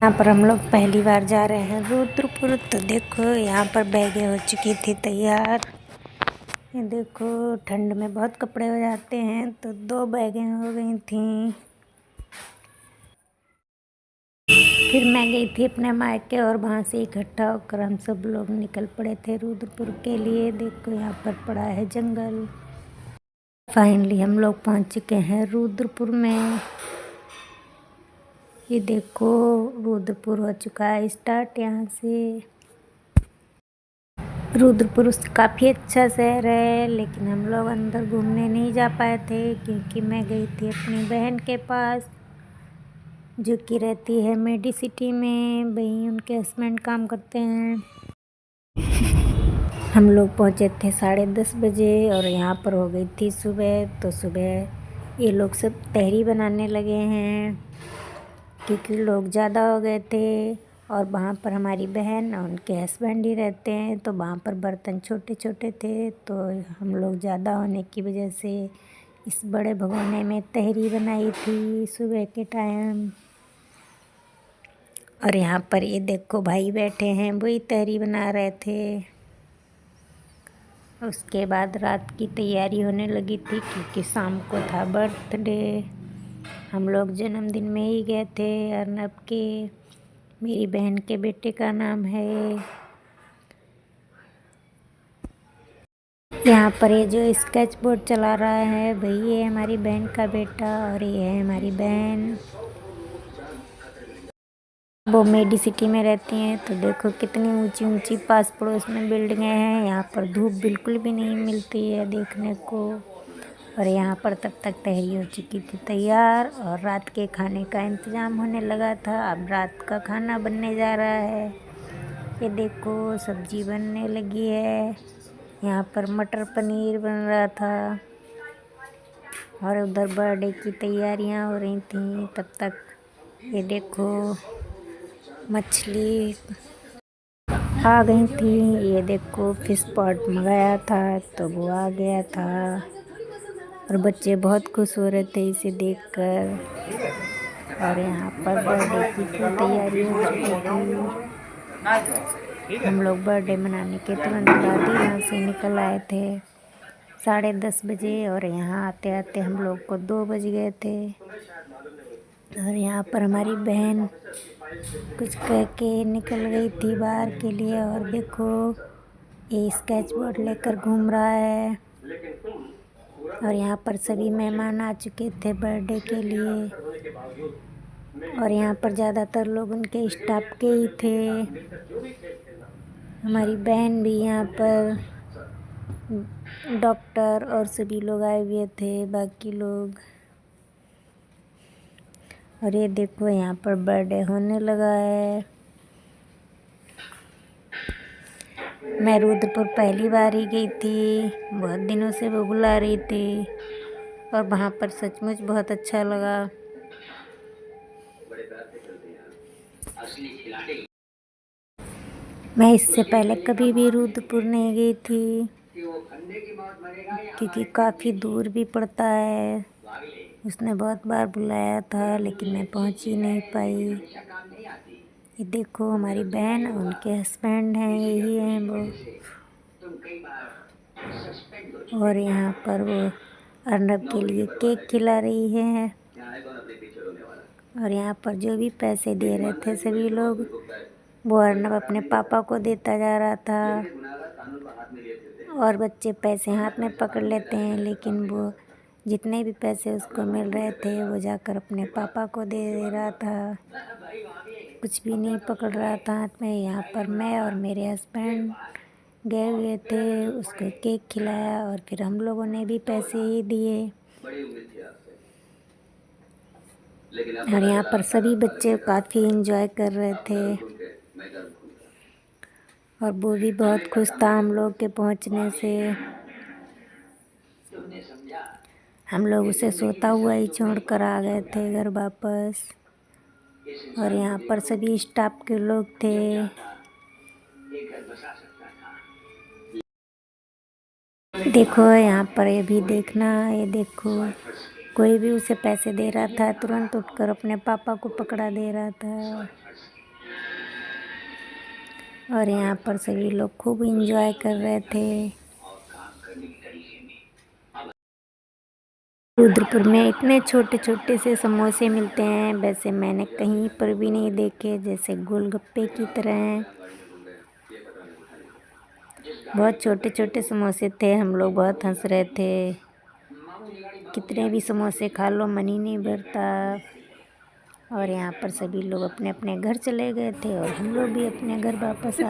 यहाँ पर हम लोग पहली बार जा रहे हैं रुद्रपुर। तो देखो यहाँ पर बैगें हो चुकी थी तैयार। ये देखो ठंड में बहुत कपड़े हो जाते हैं, तो 2 बैगें हो गई थी। फिर मैं गई थी अपने मायके और वहाँ से इकट्ठा होकर हम सब लोग निकल पड़े थे रुद्रपुर के लिए। देखो यहाँ पर पड़ा है जंगल। फाइनली हम लोग पहुँच चुके हैं रुद्रपुर में। ये देखो रुद्रपुर हो चुका है स्टार्ट। यहाँ से रुद्रपुर काफ़ी अच्छा शहर है, लेकिन हम लोग अंदर घूमने नहीं जा पाए थे क्योंकि मैं गई थी अपनी बहन के पास जो कि रहती है मेडी सिटी में। वहीं उनके हस्बैंड काम करते हैं। हम लोग पहुँचे थे 10:30 बजे और यहाँ पर हो गई थी सुबह। तो सुबह ये लोग सब तहरी बनाने लगे हैं क्योंकि लोग ज़्यादा हो गए थे और वहाँ पर हमारी बहन और उनके हस्बैंड ही रहते हैं। तो वहाँ पर बर्तन छोटे छोटे थे, तो हम लोग ज़्यादा होने की वजह से इस बड़े भगोने में तहरी बनाई थी सुबह के टाइम। और यहाँ पर ये देखो भाई बैठे हैं, वही तहरी बना रहे थे। उसके बाद रात की तैयारी होने लगी थी क्योंकि शाम को था बर्थडे। हम लोग जन्मदिन में ही गए थे अर्नब के। मेरी बहन के बेटे का नाम है। यहाँ पर ये जो स्केच बोर्ड चला रहा है वही है हमारी बहन का बेटा और ये है हमारी बहन। वो मेडी सिटी में रहती हैं। तो देखो कितनी ऊंची ऊंची पास पड़ोस में बिल्डिंगें हैं। यहाँ पर धूप बिल्कुल भी नहीं मिलती है देखने को। और यहाँ पर तब तक तहरी हो चुकी थी तैयार और रात के खाने का इंतज़ाम होने लगा था। अब रात का खाना बनने जा रहा है। ये देखो सब्जी बनने लगी है। यहाँ पर मटर पनीर बन रहा था और उधर बर्थडे की तैयारियाँ हो रही थी तब तक। ये देखो मछली आ गई थी। ये देखो फिश पॉट मंगाया था तो वो आ गया था और बच्चे बहुत खुश हो रहे थे इसे देखकर। और यहाँ पर बर्थडे की फुल तैयारी हो चुकी थी। हम लोग बर्थडे मनाने के तुरंत बाद ही यहाँ से निकल आए थे 10:30 बजे और यहाँ आते आते हम लोग को 2 बज गए थे। और यहाँ पर हमारी बहन कुछ कह के निकल गई थी बाहर के लिए और देखो ये स्केच बोर्ड लेकर घूम रहा है। और यहाँ पर सभी मेहमान आ चुके थे बर्थडे के लिए और यहाँ पर ज़्यादातर लोग उनके स्टाफ के ही थे। हमारी बहन भी यहाँ पर, डॉक्टर और सभी लोग आए हुए थे बाकी लोग। और ये देखो यहाँ पर बर्थडे होने लगा है। मैं रुद्रपुर पहली बार ही गई थी, बहुत दिनों से वो बुला रही थी और वहाँ पर सचमुच बहुत अच्छा लगा। मैं इससे पहले कभी भी रुद्रपुर नहीं गई थी क्योंकि काफ़ी दूर भी पड़ता है। उसने बहुत बार बुलाया था लेकिन मैं पहुंच ही नहीं पाई। ये देखो हमारी बहन और उनके हस्बैंड हैं, यही हैं वो। और यहाँ पर वो अर्नब के लिए केक खिला रही है। और यहाँ पर जो भी पैसे दे रहे थे सभी लोग, वो अर्नब अपने पापा को देता जा रहा था। और बच्चे पैसे हाथ में पकड़ लेते हैं लेकिन वो जितने भी पैसे उसको मिल रहे थे वो जाकर अपने पापा को दे रहा था, कुछ भी नहीं पकड़ रहा था हाथ में। यहाँ पर मैं और मेरे हस्बैंड गए हुए थे, उसको केक खिलाया और फिर हम लोगों ने भी पैसे ही दिए। और यहाँ पर सभी बच्चे काफ़ी एंजॉय कर रहे थे और वो भी बहुत खुश था हम लोग के पहुँचने से। हम लोग उसे सोता हुआ ही छोड़ कर आ गए थे घर वापस। और यहाँ पर सभी स्टाफ के लोग थे। देखो यहाँ पर ये भी देखना, ये देखो कोई भी उसे पैसे दे रहा था तुरंत उठकर अपने पापा को पकड़ा दे रहा था। और यहाँ पर सभी लोग खूब एंजॉय कर रहे थे। रुद्रपुर में इतने छोटे छोटे से समोसे मिलते हैं, वैसे मैंने कहीं पर भी नहीं देखे, जैसे गोलगप्पे की तरह हैं। बहुत छोटे छोटे समोसे थे, हम लोग बहुत हंस रहे थे। कितने भी समोसे खा लो मन ही नहीं भरता। और यहाँ पर सभी लोग अपने अपने घर चले गए थे और हम लोग भी अपने घर वापस आ